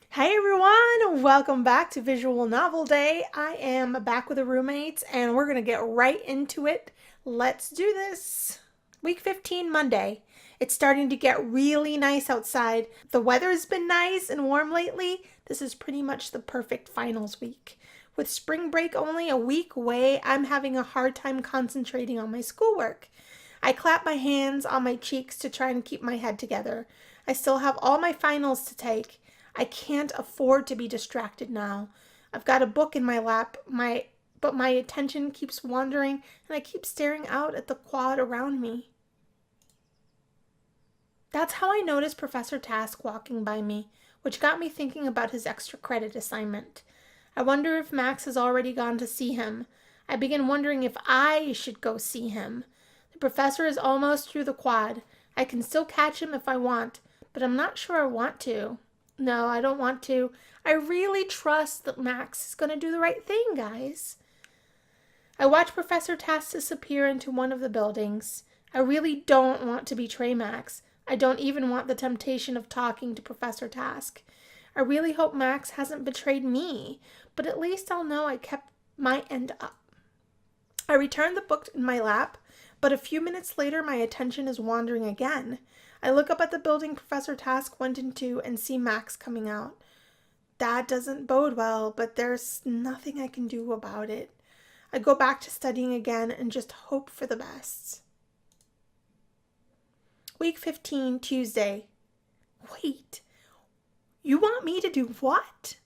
Hey everyone, welcome back to Visual Novel Day. I am back with the roommates and we're going to get right into it. Let's do this. Week 15, Monday. It's starting to get really nice outside. The weather has been nice and warm lately. This is pretty much the perfect finals week. With spring break only a week away, I'm having a hard time concentrating on my schoolwork. I clap my hands on my cheeks to try and keep my head together. I still have all my finals to take. I can't afford to be distracted now. I've got a book in my lap, but my attention keeps wandering and I keep staring out at the quad around me. That's how I noticed Professor Task walking by me, which got me thinking about his extra credit assignment. I wonder if Max has already gone to see him. I begin wondering if I should go see him. The professor is almost through the quad. I can still catch him if I want, but I'm not sure I want to. No, I don't want to. I really trust that Max is going to do the right thing, guys. I watch Professor Task disappear into one of the buildings. I really don't want to betray Max. I don't even want the temptation of talking to Professor Task. I really hope Max hasn't betrayed me, but at least I'll know I kept my end up. I return the book in my lap, but a few minutes later my attention is wandering again. I look up at the building Professor Task went into and see Max coming out. That doesn't bode well, but there's nothing I can do about it. I go back to studying again and just hope for the best. Week 15, Tuesday. Wait, you want me to do what?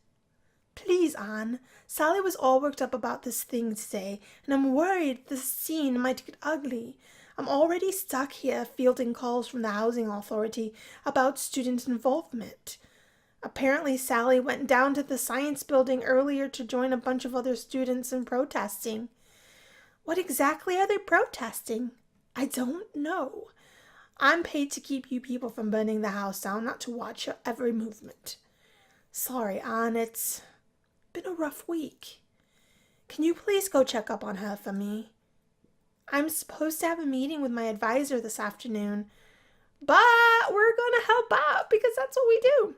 Please, Anne. Sally was all worked up about this thing today, and I'm worried this scene might get ugly. I'm already stuck here fielding calls from the housing authority about student involvement. Apparently, Sally went down to the science building earlier to join a bunch of other students in protesting. What exactly are they protesting? I don't know. I'm paid to keep you people from burning the house down, not to watch your every movement. Sorry, Anne, it's been a rough week. Can you please go check up on her for me? I'm supposed to have a meeting with my advisor this afternoon, but we're going to help out because that's what we do.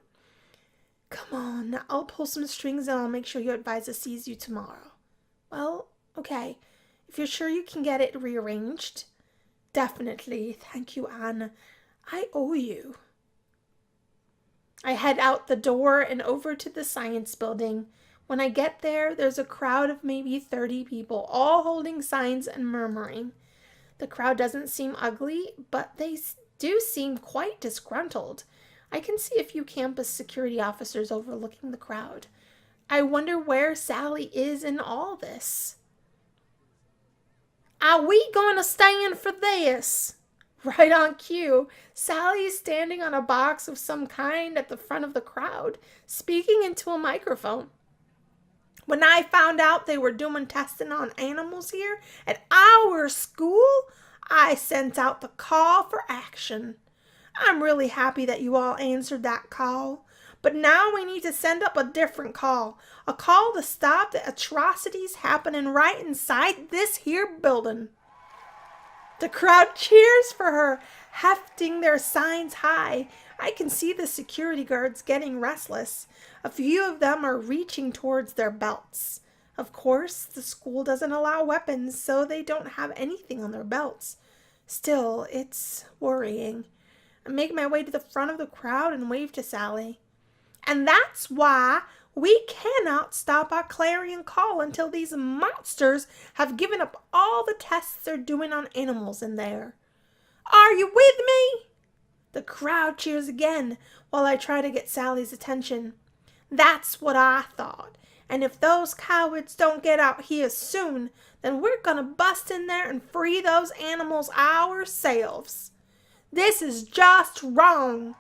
Come on, I'll pull some strings and I'll make sure your advisor sees you tomorrow. Well, okay, if you're sure you can get it rearranged. Definitely, thank you, Anne. I owe you. I head out the door and over to the science building. When I get there, there's a crowd of maybe 30 people, all holding signs and murmuring. The crowd doesn't seem ugly, but they do seem quite disgruntled. I can see a few campus security officers overlooking the crowd. I wonder where Sally is in all this. Are we going to stand for this? Right on cue, Sally is standing on a box of some kind at the front of the crowd, speaking into a microphone. When I found out they were doing testing on animals here at our school, I sent out the call for action. I'm really happy that you all answered that call. But now we need to send up a different call. A call to stop the atrocities happening right inside this here building. The crowd cheers for her, hefting their signs high. I can see the security guards getting restless. A few of them are reaching towards their belts. Of course, the school doesn't allow weapons, so they don't have anything on their belts. Still, it's worrying. I make my way to the front of the crowd and wave to Sally. And that's why we cannot stop our clarion call until these monsters have given up all the tests they're doing on animals in there. Are you with me? The crowd cheers again while I try to get Sally's attention. That's what I thought. And if those cowards don't get out here soon, then we're going to bust in there and free those animals ourselves. This is just wrong.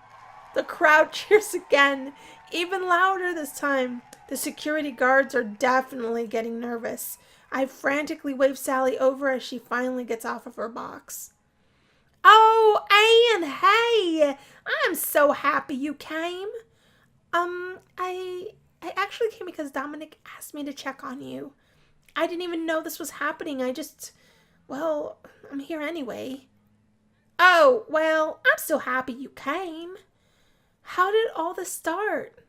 The crowd cheers again, even louder this time. The security guards are definitely getting nervous. I frantically wave Sally over as she finally gets off of her box. Oh, Anne, hey! I'm so happy you came. I actually came because Dominic asked me to check on you. I didn't even know this was happening. Well, I'm here anyway. Oh, well, I'm so happy you came. How did all this start?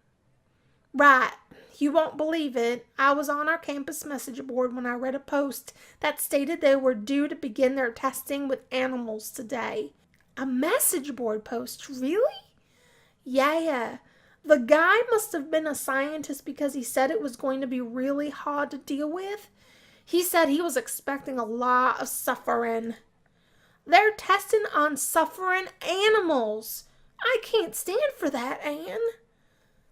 Right. You won't believe it. I was on our campus message board when I read a post that stated they were due to begin their testing with animals today. A message board post? Really? Yeah. The guy must have been a scientist because he said it was going to be really hard to deal with. He said he was expecting a lot of suffering. They're testing on suffering animals. I can't stand for that, Anne.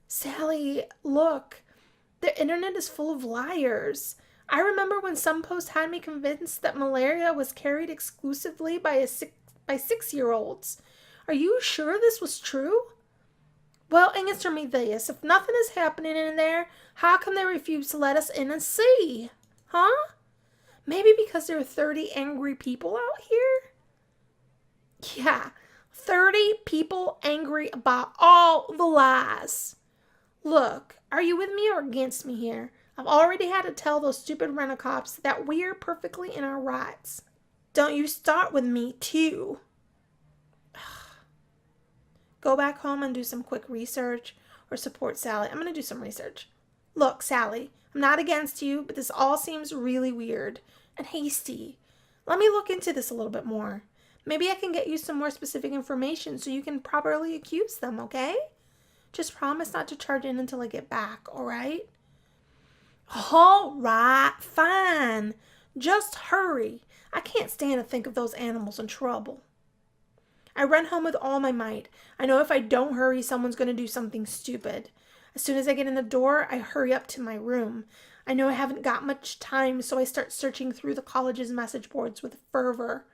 Sally, look. The internet is full of liars. I remember when some post had me convinced that malaria was carried exclusively by 6-year-olds. Are you sure this was true? Well, answer me this. If nothing is happening in there, how come they refuse to let us in and see? Huh? Maybe because there are 30 angry people out here? Yeah, 30 people angry about all the lies. Look, are you with me or against me here? I've already had to tell those stupid rent-a-cops that we're perfectly in our rights. Don't you start with me, too. Go back home and do some quick research or support Sally. I'm going to do some research. Look, Sally, I'm not against you, but this all seems really weird and hasty. Let me look into this a little bit more. Maybe I can get you some more specific information so you can properly accuse them, okay? Just promise not to charge in until I get back, all right? All right, fine. Just hurry. I can't stand to think of those animals in trouble. I run home with all my might. I know if I don't hurry, someone's going to do something stupid. As soon as I get in the door, I hurry up to my room. I know I haven't got much time, so I start searching through the college's message boards with fervor.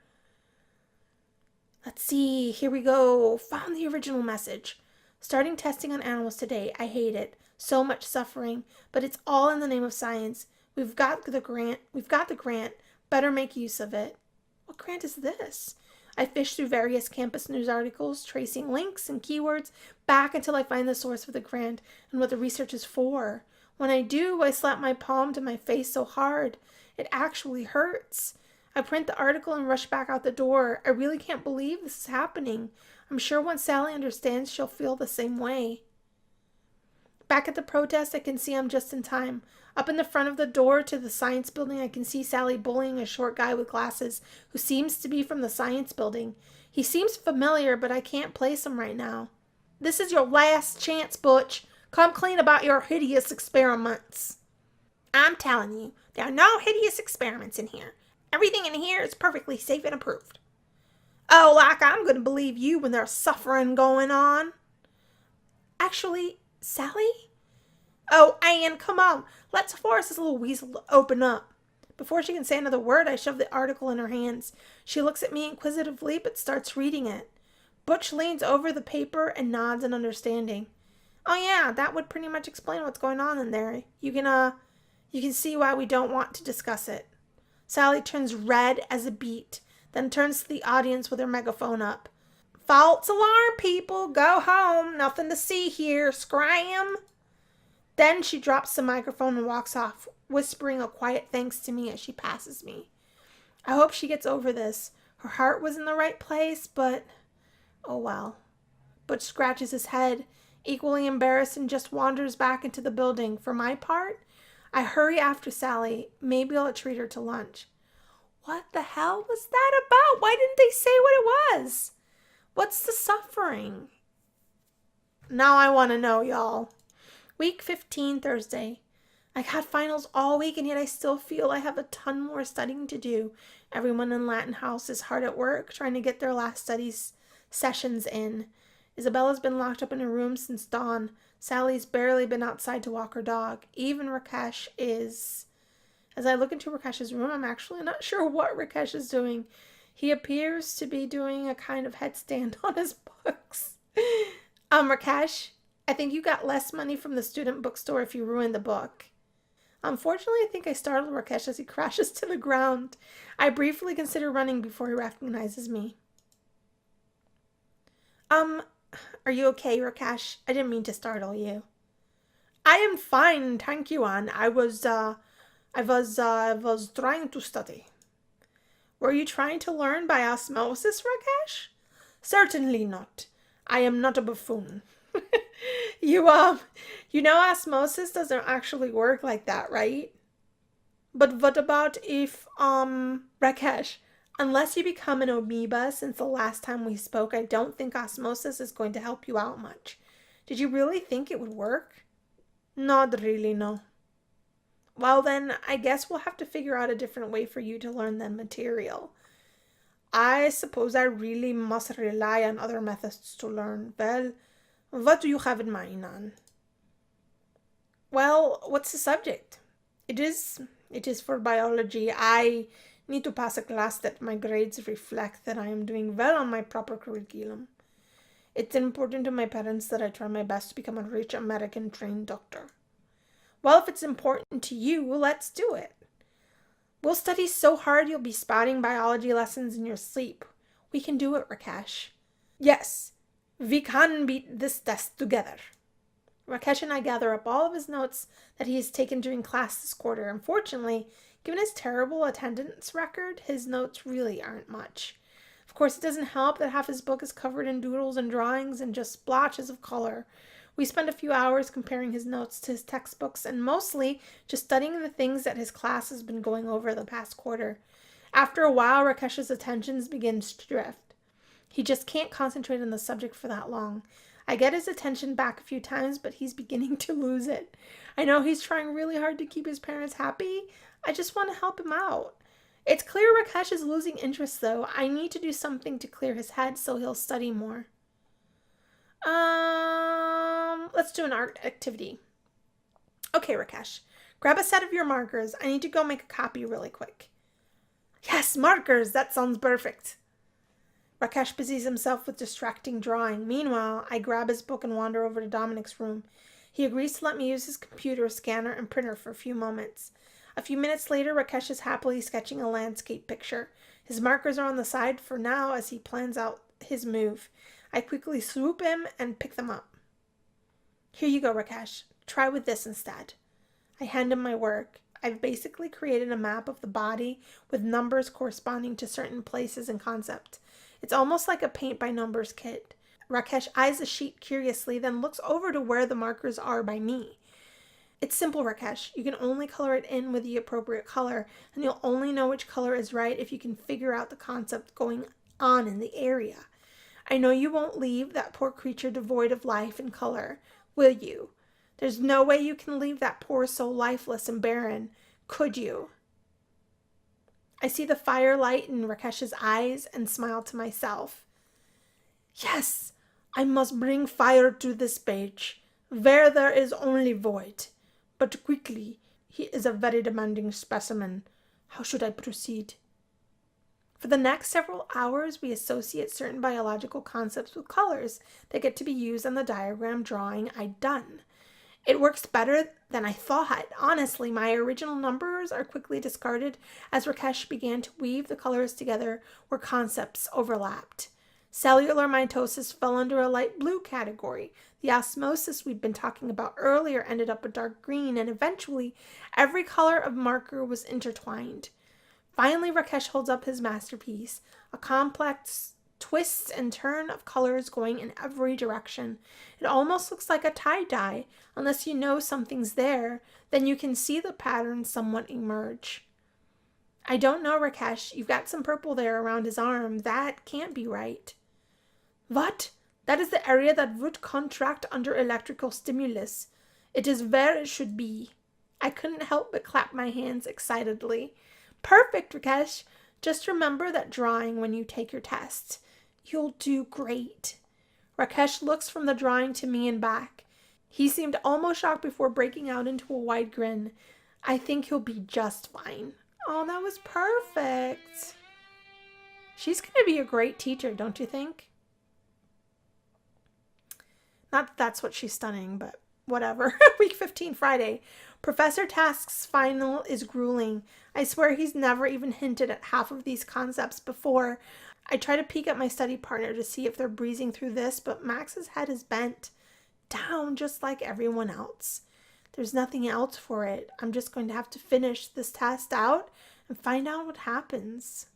Let's see, here we go. Found the original message. Starting testing on animals today. I hate it. So much suffering, but it's all in the name of science. We've got the grant. Better make use of it. What grant is this? I fish through various campus news articles, tracing links and keywords back until I find the source of the grant and what the research is for. When I do, I slap my palm to my face so hard it actually hurts. I print the article and rush back out the door. I really can't believe this is happening. I'm sure once Sally understands, she'll feel the same way. Back at the protest, I can see I'm just in time. Up in the front of the door to the science building, I can see Sally bullying a short guy with glasses who seems to be from the science building. He seems familiar, but I can't place him right now. This is your last chance, Butch. Come clean about your hideous experiments. I'm telling you, there are no hideous experiments in here. Everything in here is perfectly safe and approved. Oh, like I'm going to believe you when there's suffering going on. Actually, Sally? Oh, Anne, come on. Let's force this little weasel to open up. Before she can say another word, I shove the article in her hands. She looks at me inquisitively, but starts reading it. Butch leans over the paper and nods in understanding. Oh yeah, that would pretty much explain what's going on in there. You can see why we don't want to discuss it. Sally turns red as a beet, then turns to the audience with her megaphone up. False alarm, people. Go home. Nothing to see here. Scram. Then she drops the microphone and walks off, whispering a quiet thanks to me as she passes me. I hope she gets over this. Her heart was in the right place, but oh well. Butch scratches his head, equally embarrassed, and just wanders back into the building. For my part, I hurry after Sally. Maybe I'll treat her to lunch. What the hell was that about? Why didn't they say what it was? What's the suffering? Now I want to know, y'all. Week 15, Thursday. I got finals all week, and yet I still feel I have a ton more studying to do. Everyone in Latin House is hard at work, trying to get their last studies sessions in. Isabella's been locked up in her room since dawn. Sally's barely been outside to walk her dog. Even Rakesh is. As I look into Rakesh's room, I'm actually not sure what Rakesh is doing. He appears to be doing a kind of headstand on his books. Rakesh, I think you got less money from the student bookstore if you ruined the book. Unfortunately, I think I startled Rakesh as he crashes to the ground. I briefly consider running before he recognizes me. Are you okay, Rakesh? I didn't mean to startle you. I am fine, thank you, Anne. I was trying to study. Were you trying to learn by osmosis, Rakesh? Certainly not. I am not a buffoon. You you know osmosis doesn't actually work like that, right? But what about if Rakesh, unless you become an amoeba since the last time we spoke, I don't think osmosis is going to help you out much. Did you really think it would work? Not really, no. Well, then, I guess we'll have to figure out a different way for you to learn the material. I suppose I really must rely on other methods to learn. Well, what do you have in mind, Nan? Well, what's the subject? It is it is for biology. I need to pass a class that my grades reflect that I am doing well on my proper curriculum. It's important to my parents that I try my best to become a rich American trained doctor. Well, if it's important to you, let's do it. We'll study so hard you'll be spouting biology lessons in your sleep. We can do it, Rakesh. Yes, we can beat this test together. Rakesh and I gather up all of his notes that he has taken during class this quarter. Unfortunately, given his terrible attendance record, his notes really aren't much. Of course, it doesn't help that half his book is covered in doodles and drawings and just splotches of color. We spend a few hours comparing his notes to his textbooks and mostly just studying the things that his class has been going over the past quarter. After a while, Rakesh's attentions begin to drift. He just can't concentrate on the subject for that long. I get his attention back a few times, but he's beginning to lose it. I know he's trying really hard to keep his parents happy. I just want to help him out. It's clear Rakesh is losing interest, though. I need to do something to clear his head so he'll study more. Let's do an art activity. Okay, Rakesh, grab a set of your markers. I need to go make a copy really quick. Yes, markers! That sounds perfect. Rakesh busies himself with distracting drawing. Meanwhile, I grab his book and wander over to Dominic's room. He agrees to let me use his computer, scanner, and printer for a few moments. A few minutes later, Rakesh is happily sketching a landscape picture. His markers are on the side for now as he plans out his move. I quickly swoop him and pick them up. Here you go, Rakesh. Try with this instead. I hand him my work. I've basically created a map of the body with numbers corresponding to certain places and concepts. It's almost like a paint by numbers kit. Rakesh eyes the sheet curiously, then looks over to where the markers are by me. It's simple, Rakesh. You can only color it in with the appropriate color, and you'll only know which color is right if you can figure out the concept going on in the area. I know you won't leave that poor creature devoid of life and color, will you? There's no way you can leave that poor soul lifeless and barren, could you? I see the firelight in Rakesh's eyes and smile to myself. Yes, I must bring fire to this page, where there is only void. But quickly, he is a very demanding specimen. How should I proceed? For the next several hours, we associate certain biological concepts with colors that get to be used on the diagram drawing I'd done. It works better than I thought. Honestly, my original numbers are quickly discarded as Rakesh began to weave the colors together where concepts overlapped. Cellular mitosis fell under a light blue category. The osmosis we'd been talking about earlier ended up a dark green, and eventually every color of marker was intertwined. Finally, Rakesh holds up his masterpiece, a complex twist and turn of colors going in every direction. It almost looks like a tie-dye. Unless you know something's there, then you can see the pattern somewhat emerge. I don't know, Rakesh. You've got some purple there around his arm. That can't be right. What? That is the area that would contract under electrical stimulus. It is where it should be. I couldn't help but clap my hands excitedly. Perfect, Rakesh. Just remember that drawing when you take your test. You'll do great. Rakesh looks from the drawing to me and back. He seemed almost shocked before breaking out into a wide grin. I think he'll be just fine. Oh, that was perfect. She's going to be a great teacher, don't you think? Not that that's what she's studying, but whatever. Week 15, Friday. Professor Task's final is grueling. I swear he's never even hinted at half of these concepts before. I try to peek at my study partner to see if they're breezing through this, but Max's head is bent down just like everyone else. There's nothing else for it. I'm just going to have to finish this test out and find out what happens.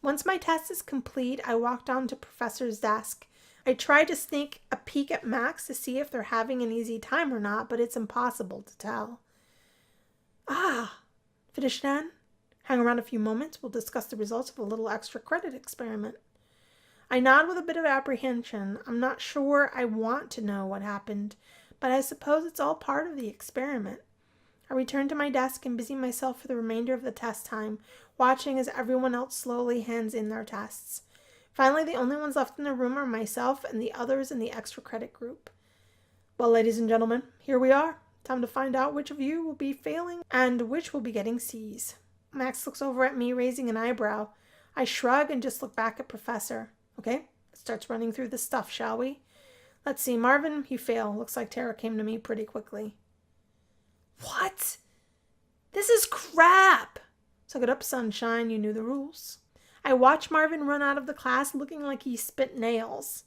Once my test is complete, I walk down to Professor's desk. I try to sneak a peek at Max to see if they're having an easy time or not, but it's impossible to tell. Ah, finish then? Hang around a few moments. We'll discuss the results of a little extra credit experiment. I nod with a bit of apprehension. I'm not sure I want to know what happened, but I suppose it's all part of the experiment. I return to my desk and busy myself for the remainder of the test time, watching as everyone else slowly hands in their tests. Finally, the only ones left in the room are myself and the others in the extra credit group. Well, ladies and gentlemen, here we are. Time to find out which of you will be failing and which will be getting C's. Max looks over at me, raising an eyebrow. I shrug and just look back at Professor. Okay, starts running through the stuff, shall we? Let's see, Marvin, you fail. Looks like Tara came to me pretty quickly. What? This is crap! Suck it up, sunshine. You knew the rules. I watch Marvin run out of the class looking like he spit nails.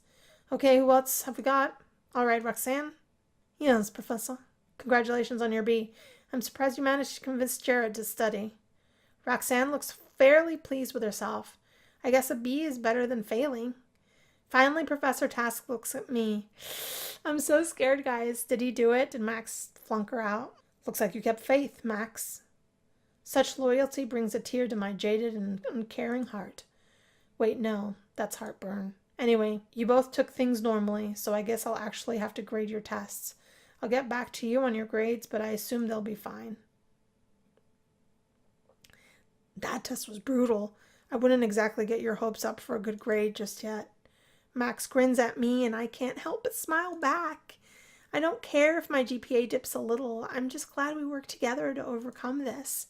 Okay, who else have we got? All right, Roxanne? Yes, Professor. Congratulations on your B. I'm surprised you managed to convince Jared to study. Roxanne looks fairly pleased with herself. I guess a B is better than failing. Finally, Professor Task looks at me. I'm so scared, guys. Did he do it? Did Max flunk her out? Looks like you kept faith, Max. Such loyalty brings a tear to my jaded and uncaring heart. Wait, no, that's heartburn. Anyway, you both took things normally, so I guess I'll actually have to grade your tests. I'll get back to you on your grades, but I assume they'll be fine. That test was brutal. I wouldn't exactly get your hopes up for a good grade just yet. Max grins at me, and I can't help but smile back. I don't care if my GPA dips a little. I'm just glad we worked together to overcome this.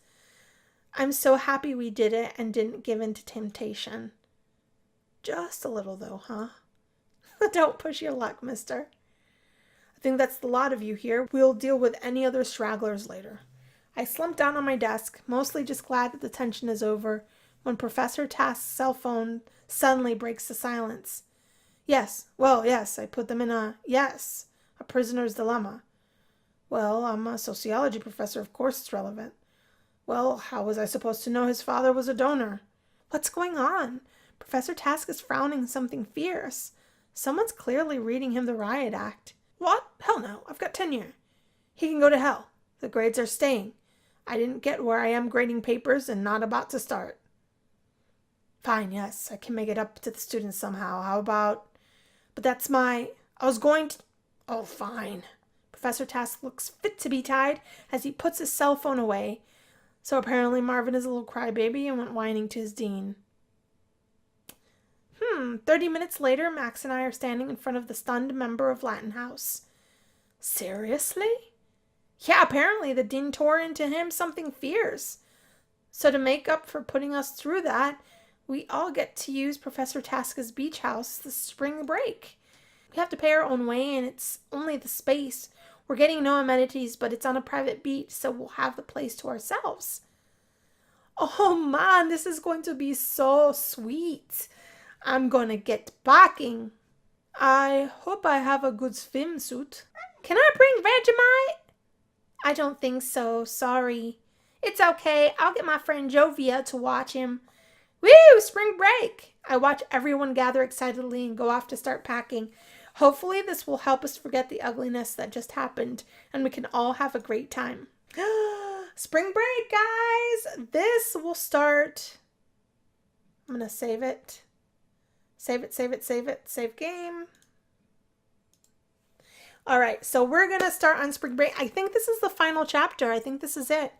I'm so happy we did it and didn't give in to temptation. Just a little, though, huh? Don't push your luck, mister. I think that's the lot of you here. We'll deal with any other stragglers later. I slump down on my desk, mostly just glad that the tension is over, when Professor Task's cell phone suddenly breaks the silence. Yes, I put them in a prisoner's dilemma. Well, I'm a sociology professor, of course it's relevant. Well, how was I supposed to know his father was a donor? What's going on? Professor Task is frowning something fierce. Someone's clearly reading him the riot act. What? Hell no, I've got tenure. He can go to hell. The grades are staying. I didn't get where I am grading papers and not about to start. Fine, yes, I can make it up to the students somehow. How about... But that's my... I was going to... Oh, fine. Professor Task looks fit to be tied as he puts his cell phone away. So apparently Marvin is a little crybaby and went whining to his dean. 30 minutes later, Max and I are standing in front of the stunned member of Latin House. Seriously? Yeah, apparently the dean tore into him something fierce. So to make up for putting us through that, we all get to use Professor Task's beach house this spring break. We have to pay our own way, and it's only the space. We're getting no amenities, but it's on a private beach, so we'll have the place to ourselves. Oh man, this is going to be so sweet. I'm gonna get packing. I hope I have a good swimsuit. Can I bring Vegemite? I don't think so, sorry. It's okay, I'll get my friend Jovia to watch him. Woo, spring break! I watch everyone gather excitedly and go off to start packing. Hopefully this will help us forget the ugliness that just happened, and we can all have a great time. Spring break, guys! This will start... I'm gonna save it. Save game. All right, so we're gonna start on spring break. I think this is the final chapter. I think this is it.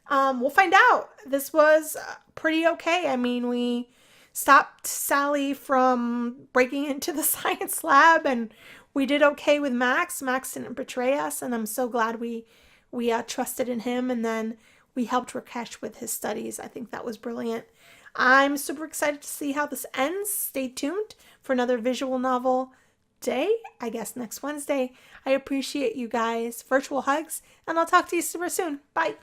We'll find out. This was pretty okay. I mean, we stopped Sally from breaking into the science lab, and we did okay with Max. Max didn't betray us, and I'm so glad we trusted in him, and then we helped Rakesh with his studies. I think that was brilliant. I'm super excited to see how this ends. Stay tuned for another visual novel day, I guess next Wednesday. I appreciate you guys. Virtual hugs, and I'll talk to you super soon. Bye.